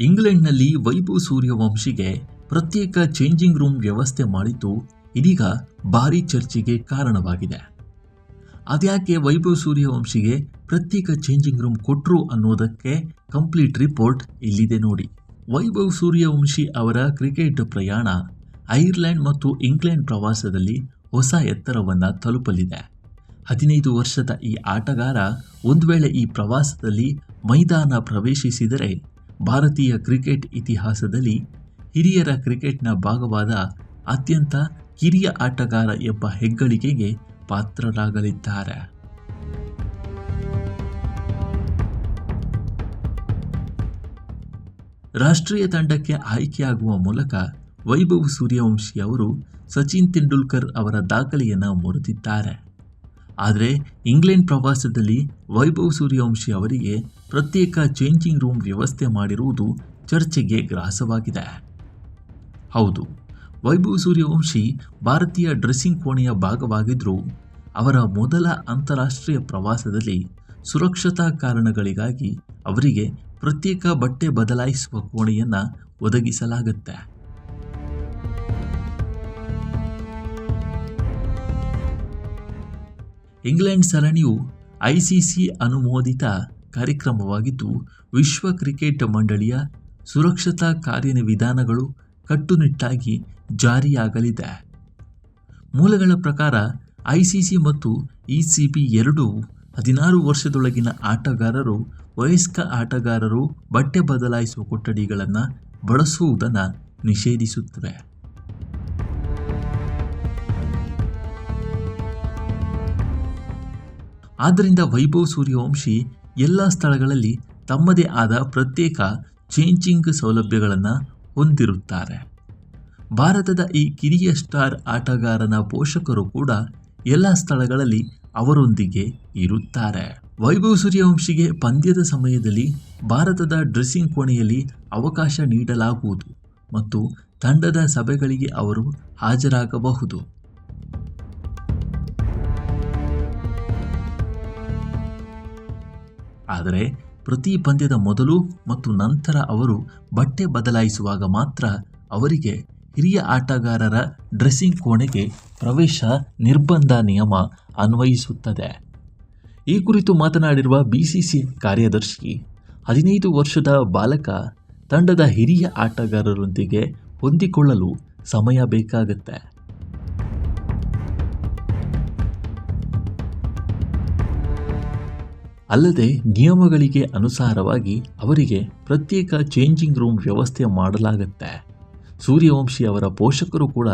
ಇಂಗ್ಲೆಂಡ್ನಲ್ಲಿ ವೈಭವ್ ಸೂರ್ಯವಂಶಿಗೆ ಪ್ರತ್ಯೇಕ changing room ವ್ಯವಸ್ಥೆ ಮಾಡಿದ್ದು ಇದೀಗ ಭಾರೀ ಚರ್ಚೆಗೆ ಕಾರಣವಾಗಿದೆ. ಅದ್ಯಾಕೆ ವೈಭವ್ ಸೂರ್ಯವಂಶಿಗೆ ಪ್ರತ್ಯೇಕ ಚೇಂಜಿಂಗ್ ರೂಮ್ ಕೊಟ್ರು ಅನ್ನೋದಕ್ಕೆ ಕಂಪ್ಲೀಟ್ ರಿಪೋರ್ಟ್ ಇಲ್ಲಿದೆ ನೋಡಿ. ವೈಭವ್ ಸೂರ್ಯವಂಶಿ ಅವರ ಕ್ರಿಕೆಟ್ ಪ್ರಯಾಣ ಐರ್ಲೆಂಡ್ ಮತ್ತು ಇಂಗ್ಲೆಂಡ್ ಪ್ರವಾಸದಲ್ಲಿ ಹೊಸ ಎತ್ತರವನ್ನು ತಲುಪಲಿದೆ. 15 ವರ್ಷದ ಈ ಆಟಗಾರ ಒಂದು ವೇಳೆ ಈ ಪ್ರವಾಸದಲ್ಲಿ ಮೈದಾನ ಪ್ರವೇಶಿಸಿದರೆ ಭಾರತೀಯ ಕ್ರಿಕೆಟ್ ಇತಿಹಾಸದಲ್ಲಿ ಹಿರಿಯರ ಕ್ರಿಕೆಟ್ನ ಭಾಗವಾದ ಅತ್ಯಂತ ಕಿರಿಯ ಆಟಗಾರ ಎಂಬ ಹೆಗ್ಗಳಿಕೆಗೆ ಪಾತ್ರರಾಗಲಿದ್ದಾರೆ. ರಾಷ್ಟ್ರೀಯ ತಂಡಕ್ಕೆ ಆಯ್ಕೆಯಾಗುವ ಮೂಲಕ ವೈಭವ್ ಸೂರ್ಯವಂಶಿ ಅವರು ಸಚಿನ್ ತೆಂಡೂಲ್ಕರ್ ಅವರ ದಾಖಲೆಯನ್ನು ಮುರಿದಿದ್ದಾರೆ. ಆದರೆ ಇಂಗ್ಲೆಂಡ್ ಪ್ರವಾಸದಲ್ಲಿ ವೈಭವ್ ಸೂರ್ಯವಂಶಿ ಅವರಿಗೆ ಪ್ರತ್ಯೇಕ ಚೇಂಜಿಂಗ್ ರೂಮ್ ವ್ಯವಸ್ಥೆ ಮಾಡಿರುವುದು ಚರ್ಚೆಗೆ ಗ್ರಾಸವಾಗಿದೆ. ಹೌದು, ವೈಭವ್ ಸೂರ್ಯವಂಶಿ ಭಾರತೀಯ ಡ್ರೆಸ್ಸಿಂಗ್ ಕೋಣೆಯ ಭಾಗವಾಗಿದ್ದರೂ ಅವರ ಮೊದಲ ಅಂತಾರಾಷ್ಟ್ರೀಯ ಪ್ರವಾಸದಲ್ಲಿ ಸುರಕ್ಷತಾ ಕಾರಣಗಳಿಗಾಗಿ ಅವರಿಗೆ ಪ್ರತ್ಯೇಕ ಬಟ್ಟೆ ಬದಲಾಯಿಸುವ ಕೋಣೆಯನ್ನು ಒದಗಿಸಲಾಗುತ್ತೆ. ಇಂಗ್ಲೆಂಡ್ ಸರಣಿಯು ಐಸಿಸಿ ಅನುಮೋದಿತ ಕಾರ್ಯಕ್ರಮವಾಗಿದ್ದು ವಿಶ್ವ ಕ್ರಿಕೆಟ್ ಮಂಡಳಿಯ ಸುರಕ್ಷತಾ ಕಾರ್ಯವಿಧಾನಗಳು ಕಟ್ಟುನಿಟ್ಟಾಗಿ ಜಾರಿಯಾಗಲಿದೆ. ಮೂಲಗಳ ಪ್ರಕಾರ ಐಸಿಸಿ ಮತ್ತು ಇಸಿಬಿ ಎರಡೂ 16 ವರ್ಷದೊಳಗಿನ ಆಟಗಾರರು, ವಯಸ್ಕ ಆಟಗಾರರು ಬಟ್ಟೆ ಬದಲಾಯಿಸುವ ಕೊಠಡಿಗಳನ್ನು ಬಳಸುವುದನ್ನು ನಿಷೇಧಿಸುತ್ತವೆ. ಆದ್ದರಿಂದ ವೈಭವ್ ಸೂರ್ಯವಂಶಿ ಎಲ್ಲ ಸ್ಥಳಗಳಲ್ಲಿ ತಮ್ಮದೇ ಆದ ಪ್ರತ್ಯೇಕ ಚೇಂಜಿಂಗ್ ಸೌಲಭ್ಯಗಳನ್ನು ಹೊಂದಿರುತ್ತಾರೆ. ಭಾರತದ ಈ ಕಿರಿಯ ಸ್ಟಾರ್ ಆಟಗಾರನ ಪೋಷಕರು ಕೂಡ ಎಲ್ಲ ಸ್ಥಳಗಳಲ್ಲಿ ಅವರೊಂದಿಗೆ ಇರುತ್ತಾರೆ. ವೈಭವ್ ಸೂರ್ಯವಂಶಿಗೆ ಪಂದ್ಯದ ಸಮಯದಲ್ಲಿ ಭಾರತದ ಡ್ರೆಸ್ಸಿಂಗ್ ಕೋಣೆಯಲ್ಲಿ ಅವಕಾಶ ನೀಡಲಾಗುವುದು ಮತ್ತು ತಂಡದ ಸಭೆಗಳಿಗೆ ಅವರು ಹಾಜರಾಗಬಹುದು. ಆದರೆ ಪ್ರತಿ ಪಂದ್ಯದ ಮೊದಲು ಮತ್ತು ನಂತರ ಅವರು ಬಟ್ಟೆ ಬದಲಾಯಿಸುವಾಗ ಮಾತ್ರ ಅವರಿಗೆ ಹಿರಿಯ ಆಟಗಾರರ ಡ್ರೆಸ್ಸಿಂಗ್ ಕೋಣೆಗೆ ಪ್ರವೇಶ ನಿರ್ಬಂಧ ನಿಯಮ ಅನ್ವಯಿಸುತ್ತದೆ. ಈ ಕುರಿತು ಮಾತನಾಡಿರುವ ಬಿಸಿಸಿಐ ಕಾರ್ಯದರ್ಶಿ, 15 ವರ್ಷದ ಬಾಲಕ ತಂಡದ ಹಿರಿಯ ಆಟಗಾರರೊಂದಿಗೆ ಹೊಂದಿಕೊಳ್ಳಲು ಸಮಯ ಬೇಕಾಗುತ್ತೆ. ಅಲ್ಲದೆ ನಿಯಮಗಳಿಗೆ ಅನುಸಾರವಾಗಿ ಅವರಿಗೆ ಪ್ರತ್ಯೇಕ ಚೇಂಜಿಂಗ್ ರೂಮ್ ವ್ಯವಸ್ಥೆ ಮಾಡಲಾಗುತ್ತೆ. ಸೂರ್ಯವಂಶಿ ಅವರ ಪೋಷಕರು ಕೂಡ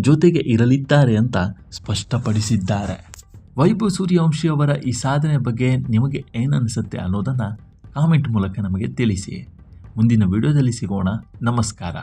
ಜೊತೆಗೆ ಇರಲಿದ್ದಾರೆ ಅಂತ ಸ್ಪಷ್ಟಪಡಿಸಿದ್ದಾರೆ. ವೈಭವ್ ಸೂರ್ಯವಂಶಿ ಅವರ ಈ ಸಾಧನೆ ಬಗ್ಗೆ ನಿಮಗೆ ಏನನ್ನಿಸುತ್ತೆ ಅನ್ನೋದನ್ನು ಕಾಮೆಂಟ್ ಮೂಲಕ ನಮಗೆ ತಿಳಿಸಿ. ಮುಂದಿನ ವಿಡಿಯೋದಲ್ಲಿ ಸಿಗೋಣ. ನಮಸ್ಕಾರ.